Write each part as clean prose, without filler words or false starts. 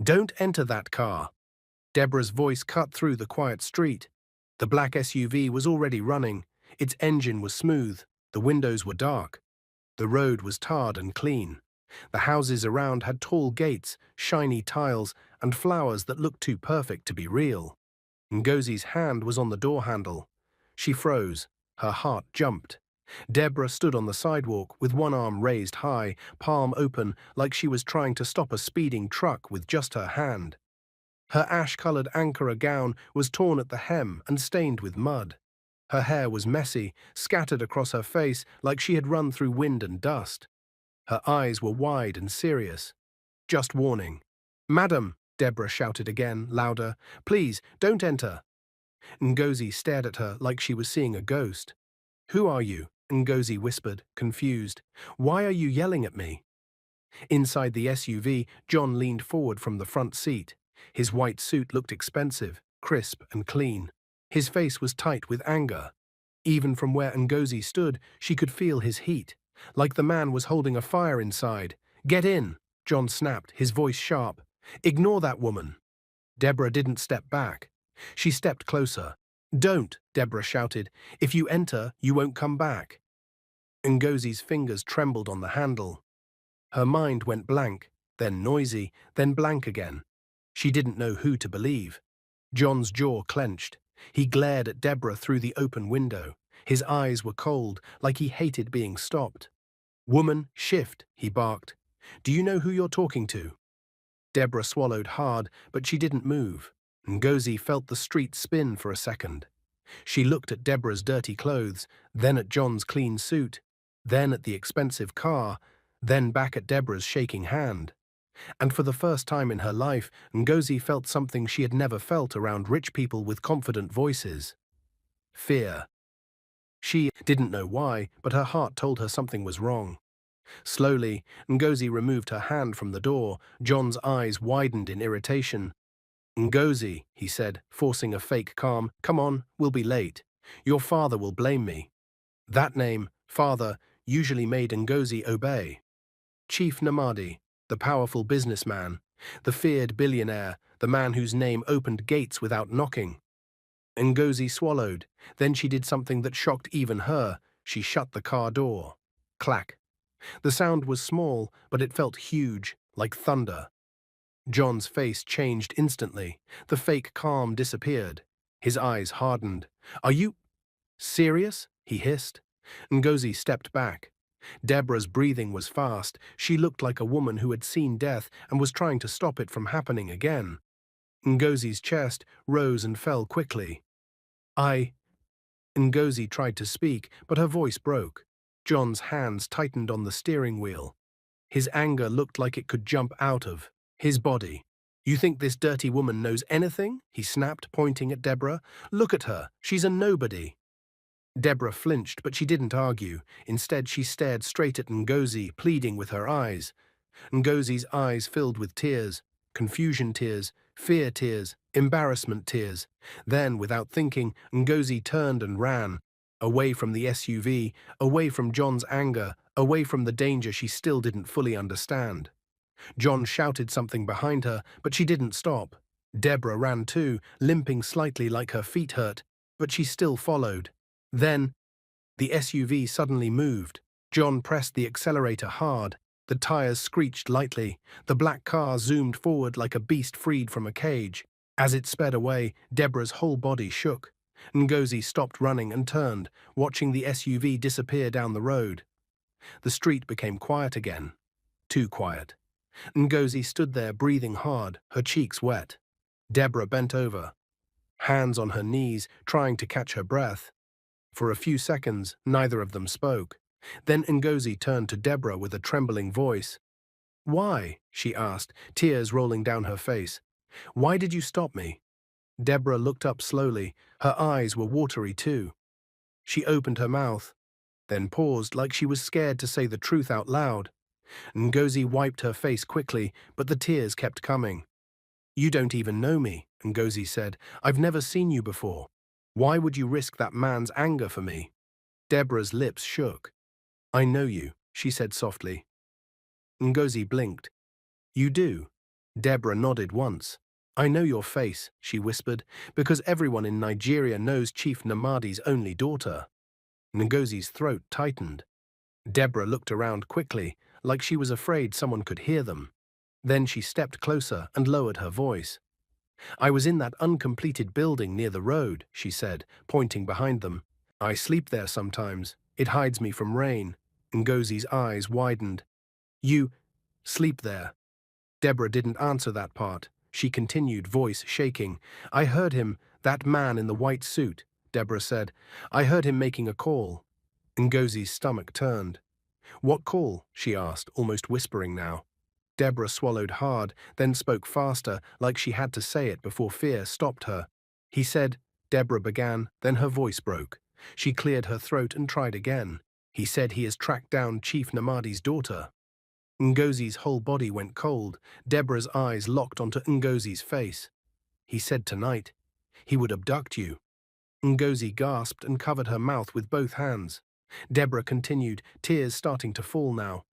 "Don't enter that car." Deborah's voice cut through the quiet street. The black SUV was already running. Its engine was smooth. The windows were dark. The road was tarred and clean. The houses around had tall gates, shiny tiles, and flowers that looked too perfect to be real. Ngozi's hand was on the door handle. She froze. Her heart jumped. Deborah stood on the sidewalk with one arm raised high, palm open, like she was trying to stop a speeding truck with just her hand. Her ash-colored Ankara gown was torn at the hem and stained with mud. Her hair was messy, scattered across her face like she had run through wind and dust. Her eyes were wide and serious. "Just warning." "Madam," Deborah shouted again, louder, "please, don't enter." Ngozi stared at her like she was seeing a ghost. "Who are you?" Ngozi whispered, confused. "Why are you yelling at me?" Inside the SUV, John leaned forward from the front seat. His white suit looked expensive, crisp and clean. His face was tight with anger. Even from where Ngozi stood, she could feel his heat, like the man was holding a fire inside. "Get in," John snapped, his voice sharp. "Ignore that woman." Deborah didn't step back. She stepped closer. "Don't," Deborah shouted. "If you enter, you won't come back." Ngozi's fingers trembled on the handle. Her mind went blank, then noisy, then blank again. She didn't know who to believe. John's jaw clenched. He glared at Deborah through the open window. His eyes were cold, like he hated being stopped. "Woman, shift," he barked. "Do you know who you're talking to?" Deborah swallowed hard, but she didn't move. Ngozi felt the street spin for a second. She looked at Deborah's dirty clothes, then at John's clean suit, then at the expensive car, then back at Deborah's shaking hand. And for the first time in her life, Ngozi felt something she had never felt around rich people with confident voices. Fear. She didn't know why, but her heart told her something was wrong. Slowly, Ngozi removed her hand from the door. John's eyes widened in irritation. "Ngozi," he said, forcing a fake calm, "come on, we'll be late. Your father will blame me." That name, father, usually made Ngozi obey. Chief Namadi, the powerful businessman, the feared billionaire, the man whose name opened gates without knocking. Ngozi swallowed. Then she did something that shocked even her. She shut the car door. Clack. The sound was small, but it felt huge, like thunder. John's face changed instantly. The fake calm disappeared. His eyes hardened. "Are you serious?" he hissed. Ngozi stepped back. Deborah's breathing was fast. She looked like a woman who had seen death and was trying to stop it from happening again. Ngozi's chest rose and fell quickly. "I—" Ngozi tried to speak, but her voice broke. John's hands tightened on the steering wheel. His anger looked like it could jump out of his body. "You think this dirty woman knows anything?" he snapped, pointing at Deborah. "Look at her. She's a nobody." Deborah flinched, but she didn't argue. Instead, she stared straight at Ngozi, pleading with her eyes. Ngozi's eyes filled with tears, confusion tears, fear tears, embarrassment tears. Then, without thinking, Ngozi turned and ran, away from the SUV, away from John's anger, away from the danger she still didn't fully understand. John shouted something behind her, but she didn't stop. Deborah ran too, limping slightly like her feet hurt, but she still followed. Then, the SUV suddenly moved. John pressed the accelerator hard. The tires screeched lightly. The black car zoomed forward like a beast freed from a cage. As it sped away, Deborah's whole body shook. Ngozi stopped running and turned, watching the SUV disappear down the road. The street became quiet again. Too quiet. Ngozi stood there breathing hard, her cheeks wet. Deborah bent over, hands on her knees, trying to catch her breath. For a few seconds, neither of them spoke. Then Ngozi turned to Deborah with a trembling voice. "Why?" she asked, tears rolling down her face. "Why did you stop me?" Deborah looked up slowly. Her eyes were watery too. She opened her mouth, then paused like she was scared to say the truth out loud. Ngozi wiped her face quickly, but the tears kept coming. "You don't even know me," Ngozi said. "I've never seen you before. Why would you risk that man's anger for me?" Deborah's lips shook. "I know you," she said softly. Ngozi blinked. "You do?" Deborah nodded once. I know your face, she whispered, because everyone in Nigeria knows Chief Namadi's only daughter. Ngozi's throat tightened. Deborah looked around quickly, like she was afraid someone could hear them. Then she stepped closer and lowered her voice. I was in that uncompleted building near the road, she said, pointing behind them. I sleep there sometimes. It hides me from rain. Ngozi's eyes widened. You sleep there? Deborah didn't answer that part. She continued, voice shaking. I heard him, that man in the white suit, Deborah said. I heard him making a call. Ngozi's stomach turned. What call? She asked, almost whispering now. Deborah swallowed hard, then spoke faster, like she had to say it before fear stopped her. He said, Deborah began, then her voice broke. She cleared her throat and tried again. He said he has tracked down Chief Namadi's daughter. Ngozi's whole body went cold. Deborah's eyes locked onto Ngozi's face. He said tonight, he would abduct you. Ngozi gasped and covered her mouth with both hands. Deborah continued, tears starting to fall now.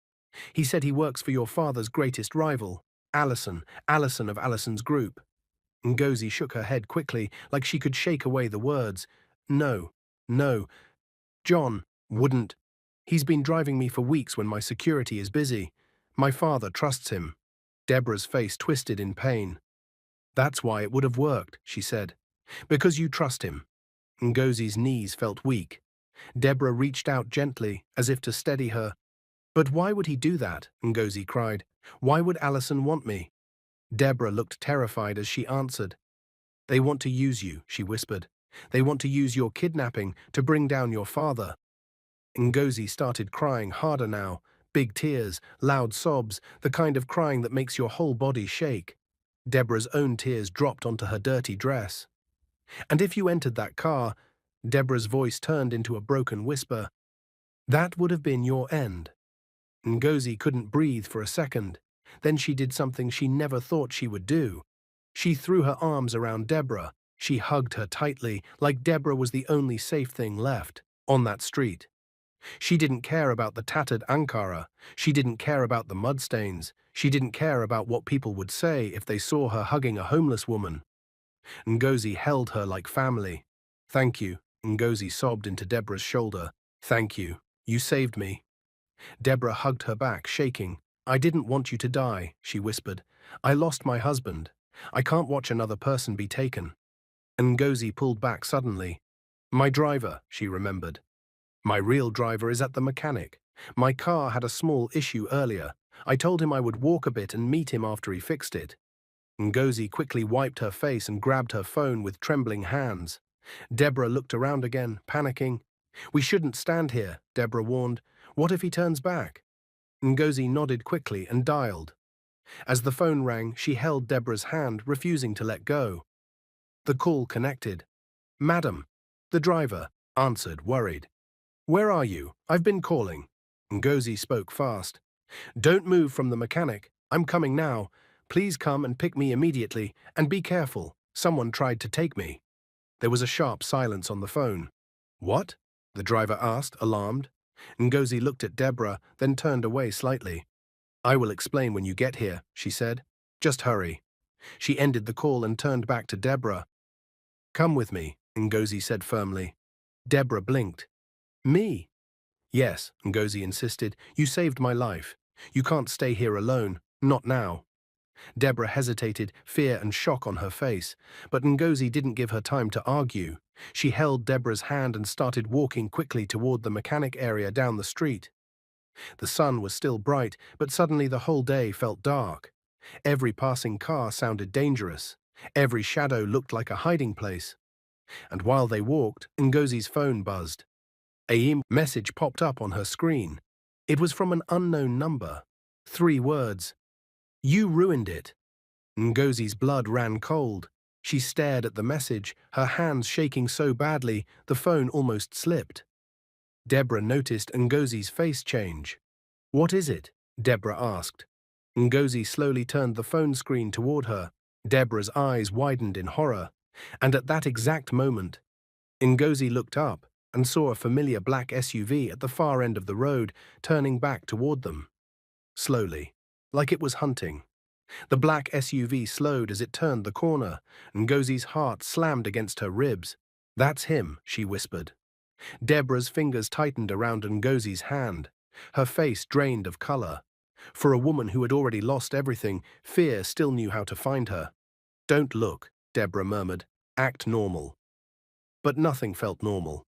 He said he works for your father's greatest rival, Allison of Allison's group. Ngozi shook her head quickly, like she could shake away the words. No, no. John wouldn't. He's been driving me for weeks when my security is busy. My father trusts him. Deborah's face twisted in pain. That's why it would have worked, she said. Because you trust him. Ngozi's knees felt weak. Deborah reached out gently, as if to steady her. But why would he do that? Ngozi cried. Why would Allison want me? Deborah looked terrified as she answered. They want to use you, she whispered. They want to use your kidnapping to bring down your father. Ngozi started crying harder now. Big tears, loud sobs, the kind of crying that makes your whole body shake. Deborah's own tears dropped onto her dirty dress. And if you entered that car, Deborah's voice turned into a broken whisper, that would have been your end. Ngozi couldn't breathe for a second. Then she did something she never thought she would do. She threw her arms around Deborah. She hugged her tightly, like Deborah was the only safe thing left on that street. She didn't care about the tattered Ankara. She didn't care about the mudstains. She didn't care about what people would say if they saw her hugging a homeless woman. Ngozi held her like family. Thank you, Ngozi sobbed into Deborah's shoulder. Thank you. You saved me. Deborah hugged her back, shaking. I didn't want you to die, she whispered. I lost my husband. I can't watch another person be taken. Ngozi pulled back suddenly. My driver, she remembered. My real driver is at the mechanic. My car had a small issue earlier. I told him I would walk a bit and meet him after he fixed it. Ngozi quickly wiped her face and grabbed her phone with trembling hands. Deborah looked around again, panicking. We shouldn't stand here, Deborah warned. What if he turns back? Ngozi nodded quickly and dialed. As the phone rang, she held Deborah's hand, refusing to let go. The call connected. Madam, the driver, answered, worried. Where are you? I've been calling. Ngozi spoke fast. Don't move from the mechanic. I'm coming now. Please come and pick me immediately, and be careful. Someone tried to take me. There was a sharp silence on the phone. What? The driver asked, alarmed. Ngozi looked at Deborah, then turned away slightly. I will explain when you get here, she said. Just hurry. She ended the call and turned back to Deborah. Come with me, Ngozi said firmly. Deborah blinked. Me? Yes, Ngozi insisted. You saved my life. You can't stay here alone. Not now. Deborah hesitated, fear and shock on her face, but Ngozi didn't give her time to argue. She held Deborah's hand and started walking quickly toward the mechanic area down the street. The sun was still bright, but suddenly the whole day felt dark. Every passing car sounded dangerous. Every shadow looked like a hiding place. And while they walked, Ngozi's phone buzzed. A message popped up on her screen. It was from an unknown number. 3 words. You ruined it. Ngozi's blood ran cold. She stared at the message, her hands shaking so badly the phone almost slipped. Deborah noticed Ngozi's face change. What is it? Deborah asked. Ngozi slowly turned the phone screen toward her. Deborah's eyes widened in horror. And at that exact moment, Ngozi looked up and saw a familiar black SUV at the far end of the road, turning back toward them. Slowly, like it was hunting. The black SUV slowed as it turned the corner, and Ngozi's heart slammed against her ribs. "That's him," she whispered. Deborah's fingers tightened around Ngozi's hand. Her face drained of color. For a woman who had already lost everything, fear still knew how to find her. "Don't look," Deborah murmured. "Act normal." But nothing felt normal.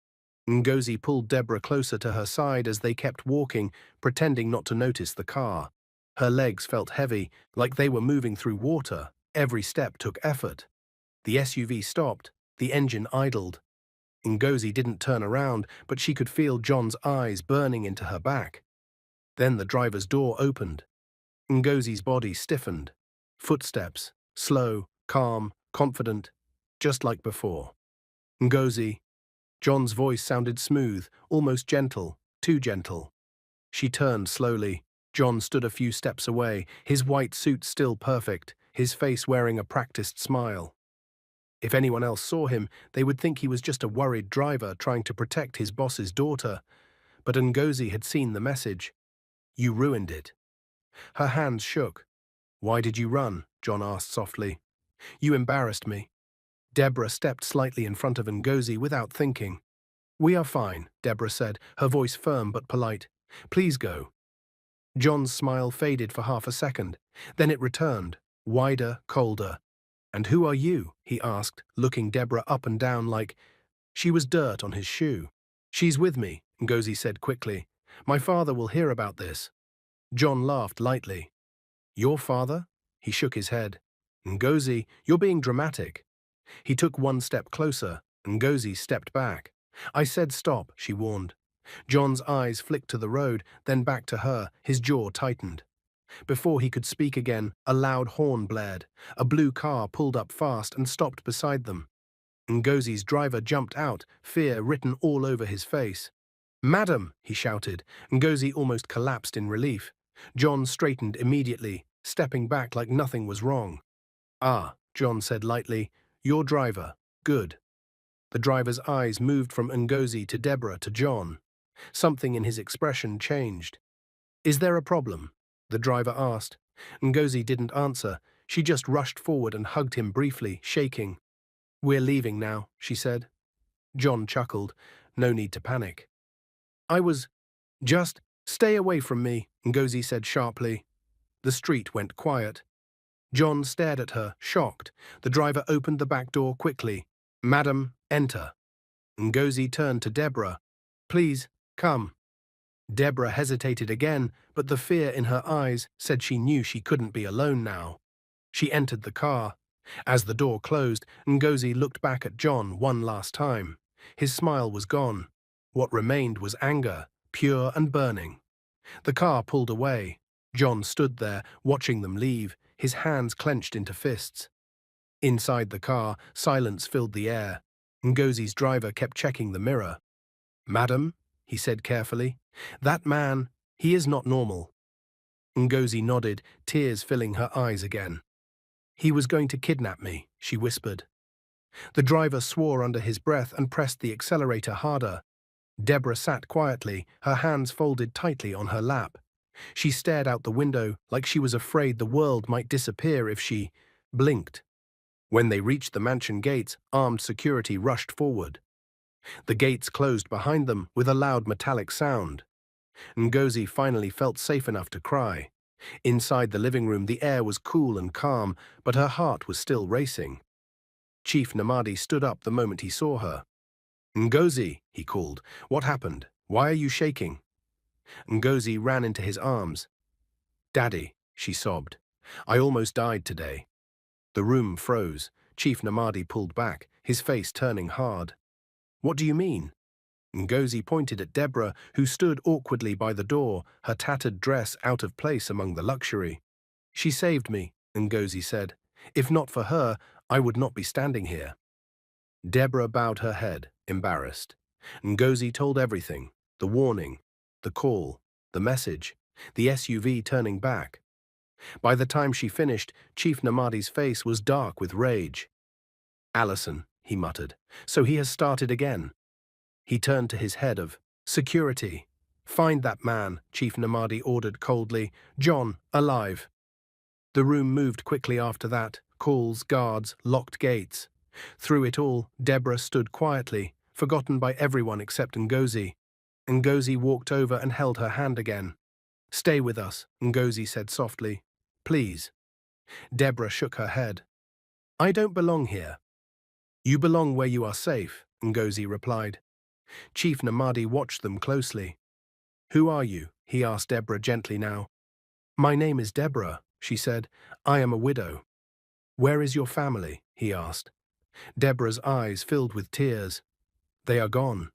Ngozi pulled Deborah closer to her side as they kept walking, pretending not to notice the car. Her legs felt heavy, like they were moving through water. Every step took effort. The SUV stopped. The engine idled. Ngozi didn't turn around, but she could feel John's eyes burning into her back. Then the driver's door opened. Ngozi's body stiffened. Footsteps, slow, calm, confident, just like before. "Ngozi." John's voice sounded smooth, almost gentle, too gentle. She turned slowly. John stood a few steps away, his white suit still perfect, his face wearing a practiced smile. If anyone else saw him, they would think he was just a worried driver trying to protect his boss's daughter. But Ngozi had seen the message. "You ruined it." Her hands shook. "Why did you run?" John asked softly. "You embarrassed me." Deborah stepped slightly in front of Ngozi without thinking. "We are fine," Deborah said, her voice firm but polite. "Please go." John's smile faded for half a second. Then it returned, wider, colder. "And who are you?" he asked, looking Deborah up and down like she was dirt on his shoe. "She's with me," Ngozi said quickly. "My father will hear about this." John laughed lightly. "Your father?" He shook his head. "Ngozi, you're being dramatic." He took one step closer. Ngozi stepped back. "I said stop," she warned. John's eyes flicked to the road, then back to her, his jaw tightened. Before he could speak again, a loud horn blared. A blue car pulled up fast and stopped beside them. Ngozi's driver jumped out, fear written all over his face. "Madam!" he shouted. Ngozi almost collapsed in relief. John straightened immediately, stepping back like nothing was wrong. "Ah," John said lightly, "your driver. Good." The driver's eyes moved from Ngozi to Deborah to John. Something in his expression changed. "Is there a problem?" the driver asked. Ngozi didn't answer. She just rushed forward and hugged him briefly, shaking. "We're leaving now," she said. John chuckled. "No need to panic." "I was just stay away from me," Ngozi said sharply. The street went quiet. John stared at her, shocked. The driver opened the back door quickly. "Madam, enter." Ngozi turned to Deborah. "Please, come." Deborah hesitated again, but the fear in her eyes said she knew she couldn't be alone now. She entered the car. As the door closed, Ngozi looked back at John one last time. His smile was gone. What remained was anger, pure and burning. The car pulled away. John stood there, watching them leave, his hands clenched into fists. Inside the car, silence filled the air. Ngozi's driver kept checking the mirror. "Madam," he said carefully, "that man, he is not normal." Ngozi nodded, tears filling her eyes again. "He was going to kidnap me," she whispered. The driver swore under his breath and pressed the accelerator harder. Deborah sat quietly, her hands folded tightly on her lap. She stared out the window like she was afraid the world might disappear if she blinked. When they reached the mansion gates, armed security rushed forward. The gates closed behind them with a loud metallic sound. Ngozi finally felt safe enough to cry. Inside the living room, the air was cool and calm, but her heart was still racing. Chief Namadi stood up the moment he saw her. "Ngozi," he called, "what happened? Why are you shaking?" Ngozi ran into his arms. "Daddy," she sobbed, "I almost died today." The room froze. Chief Namadi pulled back, his face turning hard. "What do you mean?" Ngozi pointed at Deborah, who stood awkwardly by the door, her tattered dress out of place among the luxury. "She saved me," Ngozi said. "If not for her, I would not be standing here." Deborah bowed her head, embarrassed. Ngozi told everything, the warning, the call, the message, the SUV turning back. By the time she finished, Chief Namadi's face was dark with rage. "Allison," he muttered, "so he has started again." He turned to his head of security. "Find that man," Chief Namadi ordered coldly. "John, alive." The room moved quickly after that, calls, guards, locked gates. Through it all, Deborah stood quietly, forgotten by everyone except Ngozi. Ngozi walked over and held her hand again. "Stay with us," Ngozi said softly. "Please." Deborah shook her head. "I don't belong here." "You belong where you are safe," Ngozi replied. Chief Namadi watched them closely. "Who are you?" he asked Deborah gently now. "My name is Deborah," she said. "I am a widow." "Where is your family?" he asked. Deborah's eyes filled with tears. "They are gone."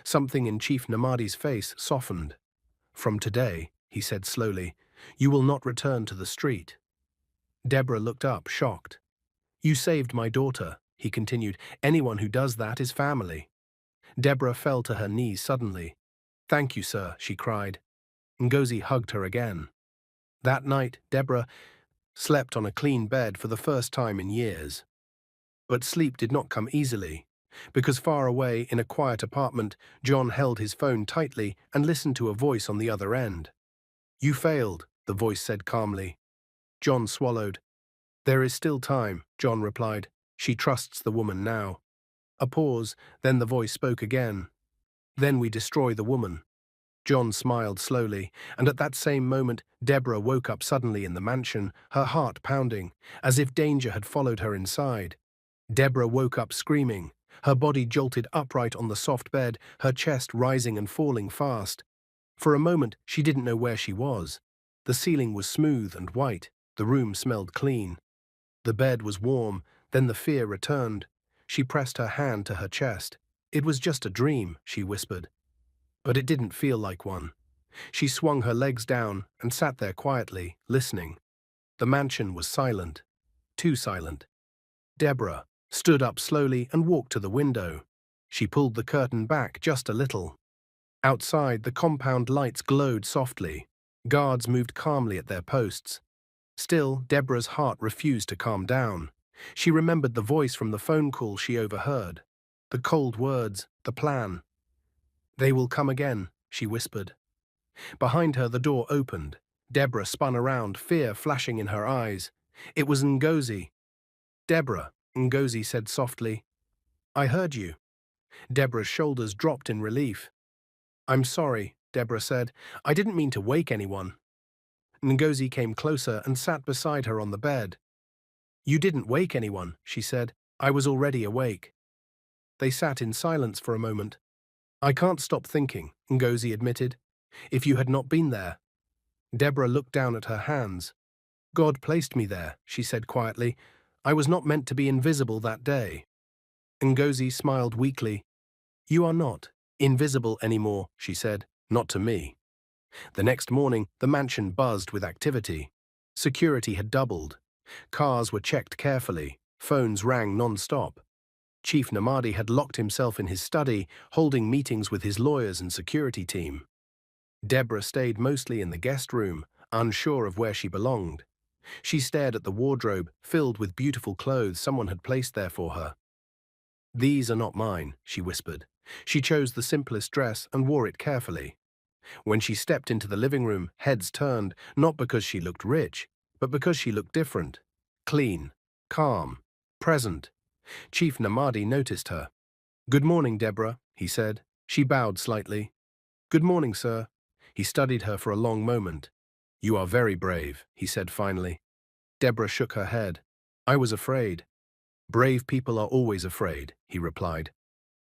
Something in Chief Namadi's face softened. "From today," he said slowly, "you will not return to the street." Deborah looked up, shocked. "You saved my daughter," he continued. "Anyone who does that is family." Deborah fell to her knees suddenly. "Thank you, sir," she cried. Ngozi hugged her again. That night, Deborah slept on a clean bed for the first time in years. But sleep did not come easily, because far away in a quiet apartment, John held his phone tightly and listened to a voice on the other end. "You failed," the voice said calmly. John swallowed. "There is still time," John replied. "She trusts the woman now." A pause, then the voice spoke again. "Then we destroy the woman." John smiled slowly, and at that same moment, Deborah woke up suddenly in the mansion, her heart pounding, as if danger had followed her inside. Deborah woke up screaming. Her body jolted upright on the soft bed, her chest rising and falling fast. For a moment, she didn't know where she was. The ceiling was smooth and white. The room smelled clean. The bed was warm. Then the fear returned. She pressed her hand to her chest. "It was just a dream," she whispered. But it didn't feel like one. She swung her legs down and sat there quietly, listening. The mansion was silent. Too silent. Deborah stood up slowly and walked to the window. She pulled the curtain back just a little. Outside, the compound lights glowed softly. Guards moved calmly at their posts. Still, Deborah's heart refused to calm down. She remembered the voice from the phone call she overheard. The cold words, the plan. "They will come again," she whispered. Behind her, the door opened. Deborah spun around, fear flashing in her eyes. It was Ngozi. "Deborah," Ngozi said softly. "I heard you." Deborah's shoulders dropped in relief. "I'm sorry," Deborah said. "I didn't mean to wake anyone." Ngozi came closer and sat beside her on the bed. "You didn't wake anyone," she said. "I was already awake." They sat in silence for a moment. "I can't stop thinking," Ngozi admitted. "If you had not been there." Deborah looked down at her hands. "God placed me there," she said quietly. "I was not meant to be invisible that day." Ngozi smiled weakly. "You are not invisible anymore," she said. "Not to me." The next morning, the mansion buzzed with activity. Security had doubled. Cars were checked carefully. Phones rang non-stop. Chief Namadi had locked himself in his study, holding meetings with his lawyers and security team. Deborah stayed mostly in the guest room, unsure of where she belonged. She stared at the wardrobe, filled with beautiful clothes someone had placed there for her. "These are not mine," she whispered. She chose the simplest dress and wore it carefully. When she stepped into the living room, heads turned, not because she looked rich, but because she looked different. Clean, calm, present. Chief Namadi noticed her. "Good morning, Deborah," he said. She bowed slightly. "Good morning, sir." He studied her for a long moment. "You are very brave," he said finally. Deborah shook her head. "I was afraid." "Brave people are always afraid," he replied.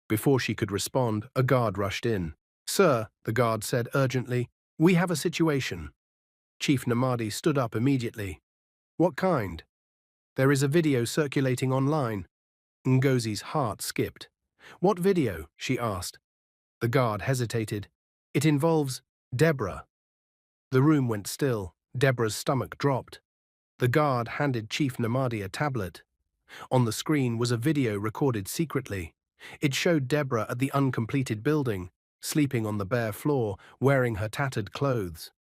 Before she could respond, a guard rushed in. "Sir," the guard said urgently, "we have a situation." Chief Namadi stood up immediately. "What kind?" "There is a video circulating online." Ngozi's heart skipped. "What video?" she asked. The guard hesitated. "It involves Deborah." The room went still. Deborah's stomach dropped. The guard handed Chief Namadi a tablet. On the screen was a video recorded secretly. It showed Deborah at the uncompleted building, sleeping on the bare floor, wearing her tattered clothes.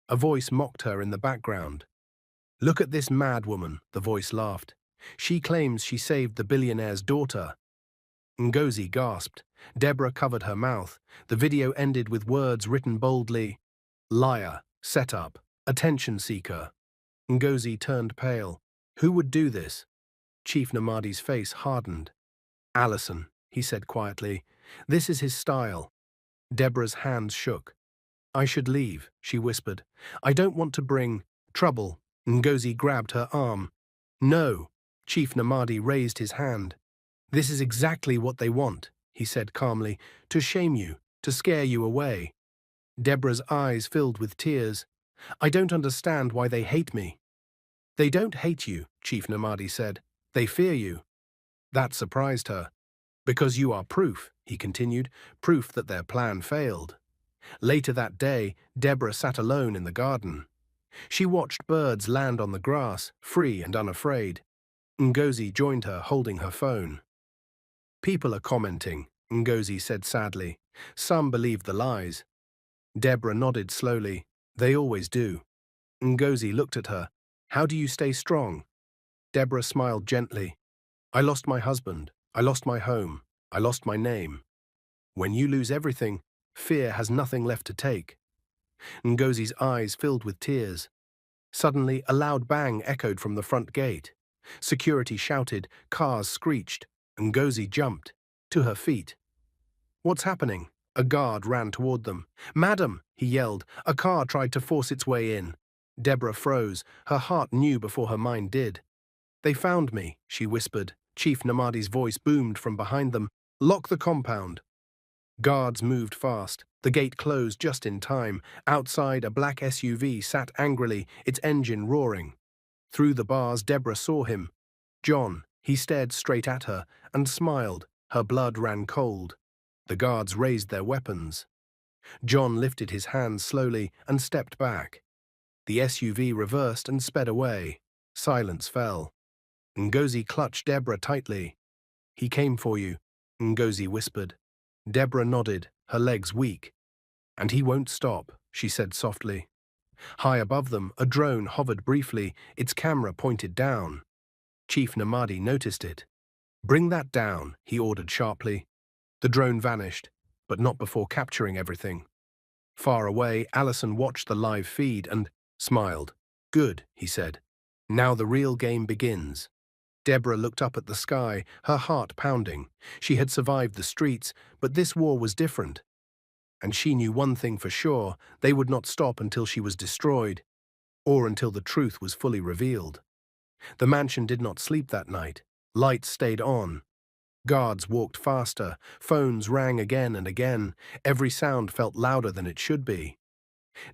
A voice mocked her in the background. "Look at this mad woman," the voice laughed. "She claims she saved the billionaire's daughter." Ngozi gasped. Deborah covered her mouth. The video ended with words written boldly: "Liar, setup, attention seeker." Ngozi turned pale. Who would do this? Chief Namadi's face hardened. Allison, he said quietly. This is his style. Deborah's hands shook. I should leave, she whispered. I don't want to bring trouble. Ngozi grabbed her arm. No. Chief Namadi raised his hand. This is exactly what they want, he said calmly, to shame you, to scare you away. Deborah's eyes filled with tears. I don't understand why they hate me. They don't hate you, Chief Namadi said. They fear you. That surprised her. Because you are proof, he continued, proof that their plan failed. Later that day, Deborah sat alone in the garden. She watched birds land on the grass, free and unafraid. Ngozi joined her, holding her phone. People are commenting, Ngozi said sadly. Some believe the lies. Deborah nodded slowly. They always do. Ngozi looked at her. How do you stay strong? Deborah smiled gently. I lost my husband. I lost my home. I lost my name. When you lose everything, fear has nothing left to take. Ngozi's eyes filled with tears. Suddenly, a loud bang echoed from the front gate. Security shouted, cars screeched. Ngozi jumped to her feet. What's happening? A guard ran toward them. Madam, he yelled. A car tried to force its way in. Deborah froze. Her heart knew before her mind did. They found me, she whispered. Chief Namadi's voice boomed from behind them. Lock the compound. Guards moved fast. The gate closed just in time. Outside, a black SUV sat angrily, its engine roaring. Through the bars, Deborah saw him. John. He stared straight at her and smiled. Her blood ran cold. The guards raised their weapons. John lifted his hands slowly and stepped back. The SUV reversed and sped away. Silence fell. Ngozi clutched Deborah tightly. He came for you, Ngozi whispered. Deborah nodded, her legs weak. And he won't stop, she said softly. High above them, a drone hovered briefly, its camera pointed down. Chief Namadi noticed it. Bring that down, he ordered sharply. The drone vanished, but not before capturing everything. Far away, Allison watched the live feed and smiled. Good, he said. Now the real game begins. Deborah looked up at the sky, her heart pounding. She had survived the streets, but this war was different. And she knew one thing for sure, they would not stop until she was destroyed, or until the truth was fully revealed. The mansion did not sleep that night. Lights stayed on. Guards walked faster, phones rang again and again. Every sound felt louder than it should be.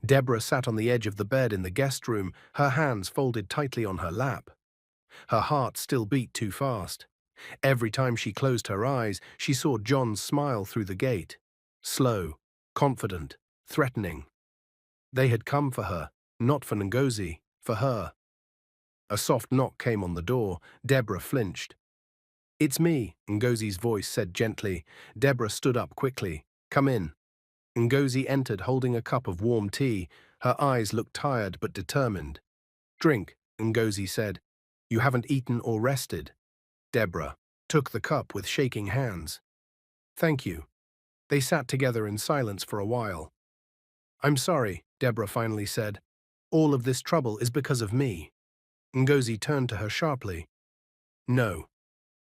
Deborah sat on the edge of the bed in the guest room, her hands folded tightly on her lap. Her heart still beat too fast. Every time she closed her eyes, she saw John's smile through the gate. Slow, confident, threatening. They had come for her, not for Ngozi, for her. A soft knock came on the door. Deborah flinched. It's me, Ngozi's voice said gently. Deborah stood up quickly. Come in. Ngozi entered holding a cup of warm tea. Her eyes looked tired but determined. Drink, Ngozi said. You haven't eaten or rested. Deborah took the cup with shaking hands. Thank you. They sat together in silence for a while. I'm sorry, Deborah finally said. All of this trouble is because of me. Ngozi turned to her sharply. No.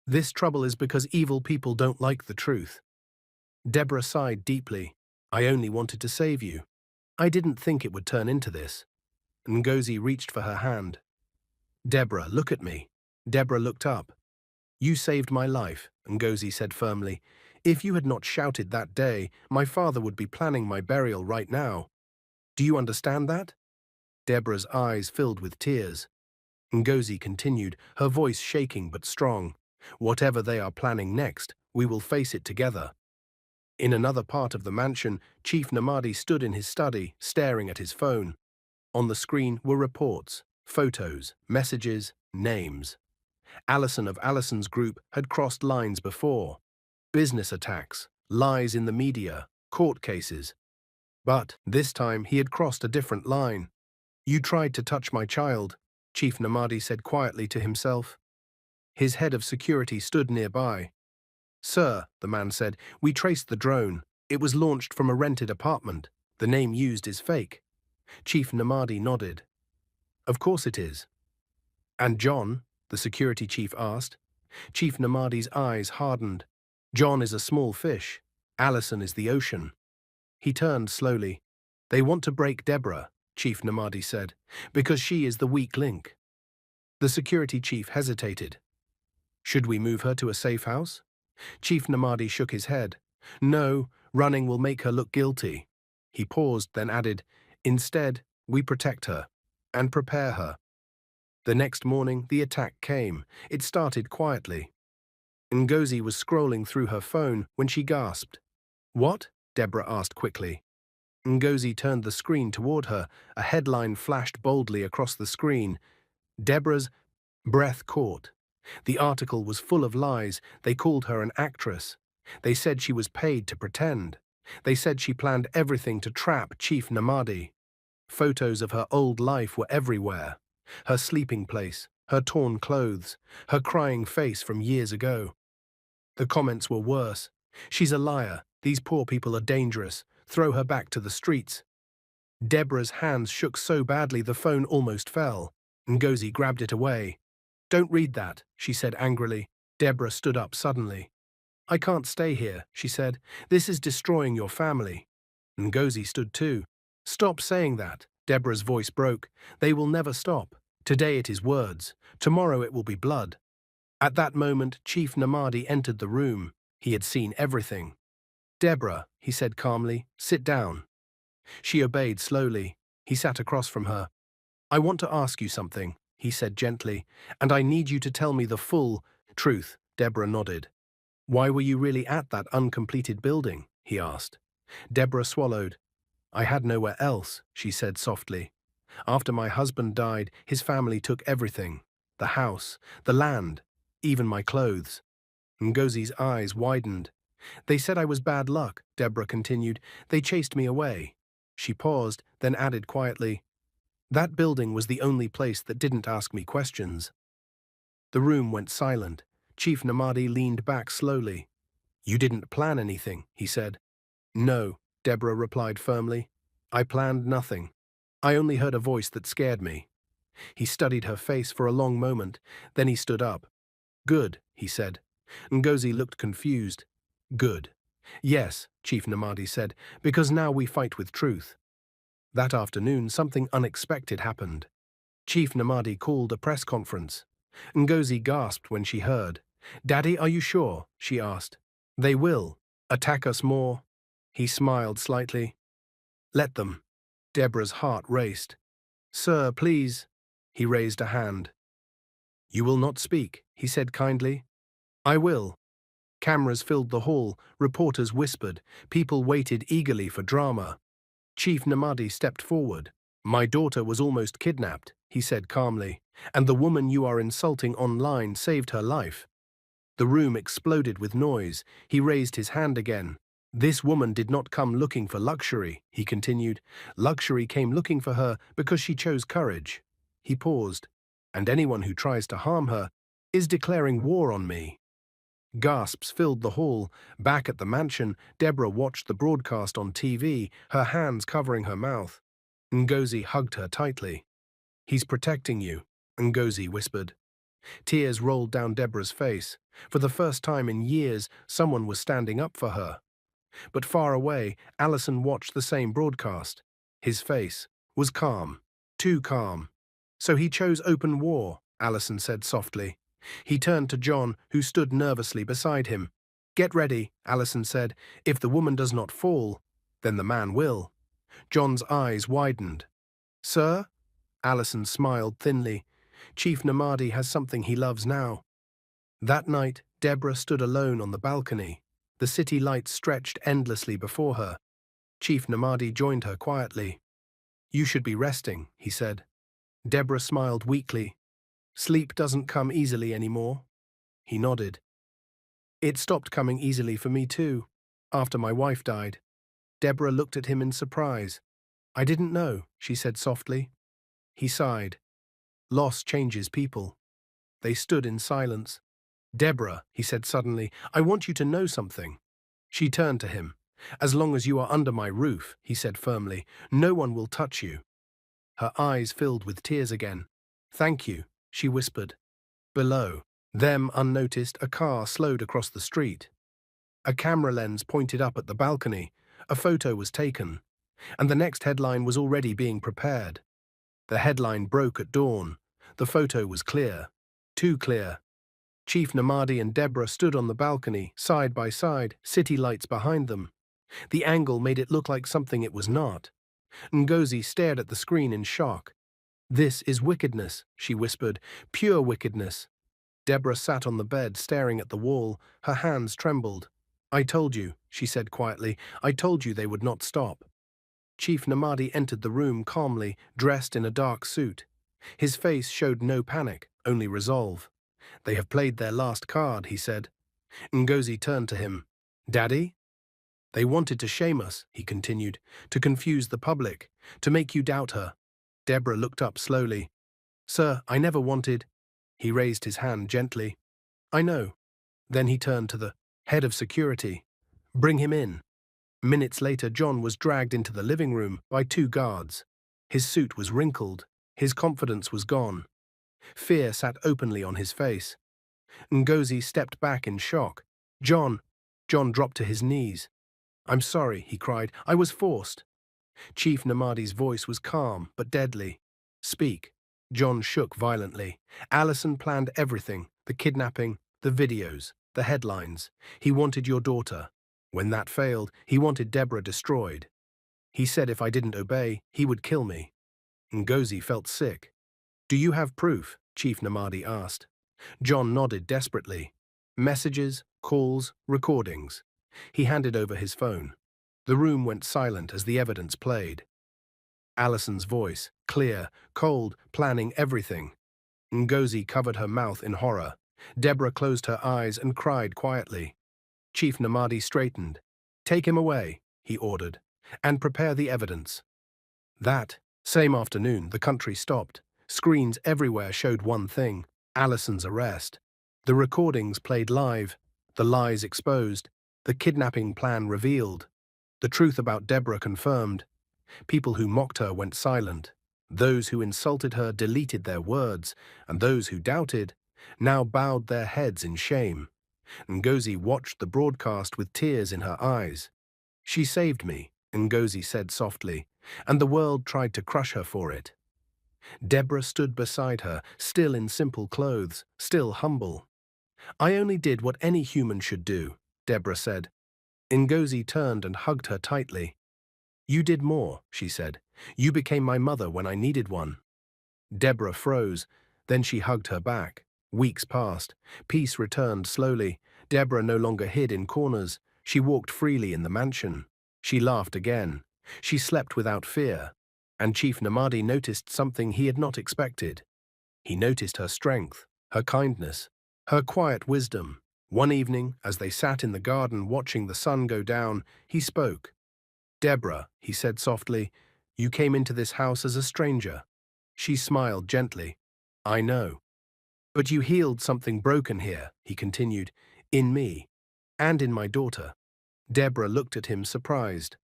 This trouble is because evil people don't like the truth. Deborah sighed deeply. I only wanted to save you. I didn't think it would turn into this. Ngozi reached for her hand. Deborah, look at me. Deborah looked up. You saved my life, Ngozi said firmly. If you had not shouted that day, my father would be planning my burial right now. Do you understand that? Deborah's eyes filled with tears. Ngozi continued, her voice shaking but strong. Whatever they are planning next, we will face it together. In another part of the mansion, Chief Namadi stood in his study, staring at his phone. On the screen were reports, photos, messages, names. Allison of Allison's group had crossed lines before. Business attacks, lies in the media, court cases. But this time he had crossed a different line. You tried to touch my child, Chief Namadi said quietly to himself. His head of security stood nearby. Sir, the man said, we traced the drone. It was launched from a rented apartment. The name used is fake. Chief Namadi nodded. Of course it is. And John? The security chief asked. Chief Namadi's eyes hardened. John is a small fish. Allison is the ocean. He turned slowly. They want to break Deborah, Chief Namadi said, because she is the weak link. The security chief hesitated. Should we move her to a safe house? Chief Namadi shook his head. No, running will make her look guilty. He paused, then added, instead, we protect her and prepare her. The next morning, the attack came. It started quietly. Ngozi was scrolling through her phone when she gasped. What? Deborah asked quickly. Ngozi turned the screen toward her. A headline flashed boldly across the screen. Deborah's breath caught. The article was full of lies. They called her an actress. They said she was paid to pretend. They said she planned everything to trap Chief Namadi. Photos of her old life were everywhere. Her sleeping place, her torn clothes, her crying face from years ago. The comments were worse. She's a liar. These poor people are dangerous. Throw her back to the streets. Deborah's hands shook so badly the phone almost fell. Ngozi grabbed it away. Don't read that, she said angrily. Deborah stood up suddenly. I can't stay here, she said. This is destroying your family. Ngozi stood too. Stop saying that. Deborah's voice broke. They will never stop. Today it is words. Tomorrow it will be blood. At that moment, Chief Namadi entered the room. He had seen everything. Deborah, he said calmly, sit down. She obeyed slowly. He sat across from her. I want to ask you something, he said gently, and I need you to tell me the full truth. Deborah nodded. Why were you really at that uncompleted building? He asked. Deborah swallowed. I had nowhere else, she said softly. After my husband died, his family took everything. The house, the land, even my clothes. Ngozi's eyes widened. They said I was bad luck, Deborah continued. They chased me away. She paused, then added quietly, that building was the only place that didn't ask me questions. The room went silent. Chief Namadi leaned back slowly. You didn't plan anything, he said. No, Deborah replied firmly. I planned nothing. I only heard a voice that scared me. He studied her face for a long moment, then he stood up. Good, he said. Ngozi looked confused. Good. Yes, Chief Namadi said, because now we fight with truth. That afternoon, something unexpected happened. Chief Namadi called a press conference. Ngozi gasped when she heard. Daddy, are you sure? She asked. They will. Attack us more. He smiled slightly. Let them. Deborah's heart raced. Sir, please. He raised a hand. You will not speak, he said kindly. I will. Cameras filled the hall, reporters whispered, people waited eagerly for drama. Chief Namadi stepped forward. My daughter was almost kidnapped, he said calmly, and the woman you are insulting online saved her life. The room exploded with noise. He raised his hand again. This woman did not come looking for luxury, he continued. Luxury came looking for her because she chose courage. He paused. And anyone who tries to harm her is declaring war on me. Gasps filled the hall. Back at the mansion, Deborah watched the broadcast on TV, her hands covering her mouth. Ngozi hugged her tightly. He's protecting you, Ngozi whispered. Tears rolled down Deborah's face. For the first time in years, someone was standing up for her. But far away, Allison watched the same broadcast. His face was calm, too calm. So he chose open war, Allison said softly. He turned to John, who stood nervously beside him. Get ready, Allison said. If the woman does not fall, then the man will. John's eyes widened. Sir? Allison smiled thinly. Chief Namadi has something he loves now. That night, Deborah stood alone on the balcony. The city lights stretched endlessly before her. Chief Namadi joined her quietly. You should be resting, he said. Deborah smiled weakly. Sleep doesn't come easily anymore. He nodded. It stopped coming easily for me too, after my wife died. Deborah looked at him in surprise. I didn't know, she said softly. He sighed. Loss changes people. They stood in silence. Deborah, he said suddenly, I want you to know something. She turned to him. As long as you are under my roof, he said firmly, no one will touch you. her eyes filled with tears again. "Thank you," she whispered. Below them, unnoticed, a car slowed across the street. A camera lens pointed up at the balcony. A photo was taken, and the next headline was already being prepared. The headline broke at dawn. The photo was clear. Too clear. Chief Namadi and Deborah stood on the balcony, side by side, city lights behind them. The angle made it look like something it was not. Ngozi stared at the screen in shock. "This is wickedness," she whispered. "Pure wickedness." Deborah sat on the bed, staring at the wall. Her hands trembled. "I told you," she said quietly. "I told you they would not stop." Chief Namadi entered the room calmly, dressed in a dark suit. His face showed no panic, only resolve. "They have played their last card," he said. Ngozi turned to him. "Daddy?" "They wanted to shame us," he continued, "to confuse the public, to make you doubt her." Deborah looked up slowly. "Sir, I never wanted—" He raised his hand gently. "I know." Then he turned to the head of security. "Bring him in." Minutes later, John was dragged into the living room by 2 guards. His suit was wrinkled. His confidence was gone. Fear sat openly on his face. Ngozi stepped back in shock. "John!" John dropped to his knees. "I'm sorry," he cried. "I was forced." Chief Namadi's voice was calm but deadly. "Speak." John shook violently. "Allison planned everything, the kidnapping, the videos, the headlines. He wanted your daughter. When that failed, he wanted Deborah destroyed. He said if I didn't obey, he would kill me." Ngozi felt sick. "Do you have proof?" Chief Namadi asked. John nodded desperately. "Messages, calls, recordings." He handed over his phone. The room went silent as the evidence played. Allison's voice, clear, cold, planning everything. Ngozi covered her mouth in horror. Deborah closed her eyes and cried quietly. Chief Namadi straightened. "Take him away," he ordered, "and prepare the evidence." That same afternoon, the country stopped. Screens everywhere showed one thing: Allison's arrest. The recordings played live, the lies exposed, the kidnapping plan revealed, the truth about Deborah confirmed. People who mocked her went silent. Those who insulted her deleted their words, and those who doubted now bowed their heads in shame. Ngozi watched the broadcast with tears in her eyes. "She saved me," Ngozi said softly, "and the world tried to crush her for it." Deborah stood beside her, still in simple clothes, still humble. "I only did what any human should do," Deborah said. Ngozi turned and hugged her tightly. "You did more," she said. "You became my mother when I needed one." Deborah froze, then she hugged her back. Weeks passed. Peace returned slowly. Deborah no longer hid in corners. She walked freely in the mansion. She laughed again. She slept without fear. And Chief Namadi noticed something he had not expected. He noticed her strength, her kindness, her quiet wisdom. One evening, as they sat in the garden watching the sun go down, he spoke. "Deborah," he said softly, "you came into this house as a stranger." She smiled gently. "I know. But you healed something broken here," he continued, "in me, and in my daughter." Deborah looked at him surprised.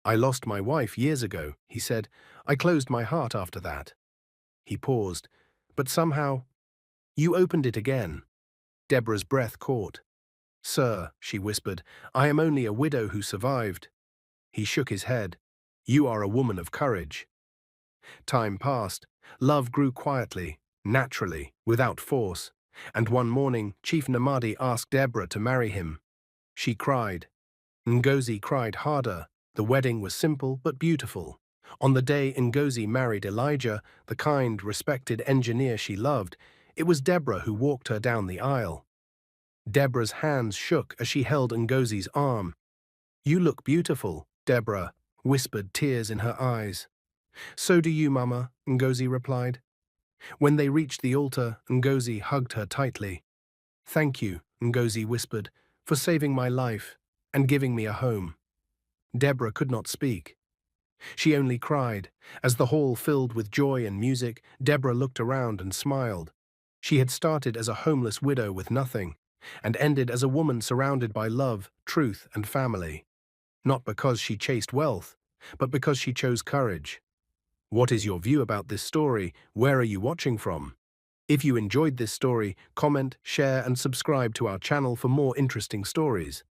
"I lost my wife years ago," he said. "I closed my heart after that." He paused. "But somehow, you opened it again." Deborah's breath caught. "Sir," she whispered, "I am only a widow who survived." He shook his head. "You are a woman of courage." Time passed. Love grew quietly, naturally, without force. And one morning, Chief Namadi asked Deborah to marry him. She cried. Ngozi cried harder. The wedding was simple but beautiful. On the day Ngozi married Elijah, the kind, respected engineer she loved, it was Deborah who walked her down the aisle. Deborah's hands shook as she held Ngozi's arm. "You look beautiful," Deborah whispered, tears in her eyes. "So do you, Mama," Ngozi replied. When they reached the altar, Ngozi hugged her tightly. "Thank you," Ngozi whispered, "for saving my life and giving me a home." Deborah could not speak. She only cried. As the hall filled with joy and music, Deborah looked around and smiled. She had started as a homeless widow with nothing, and ended as a woman surrounded by love, truth, and family. Not because she chased wealth, but because she chose courage. What is your view about this story? Where are you watching from? If you enjoyed this story, comment, share, and subscribe to our channel for more interesting stories.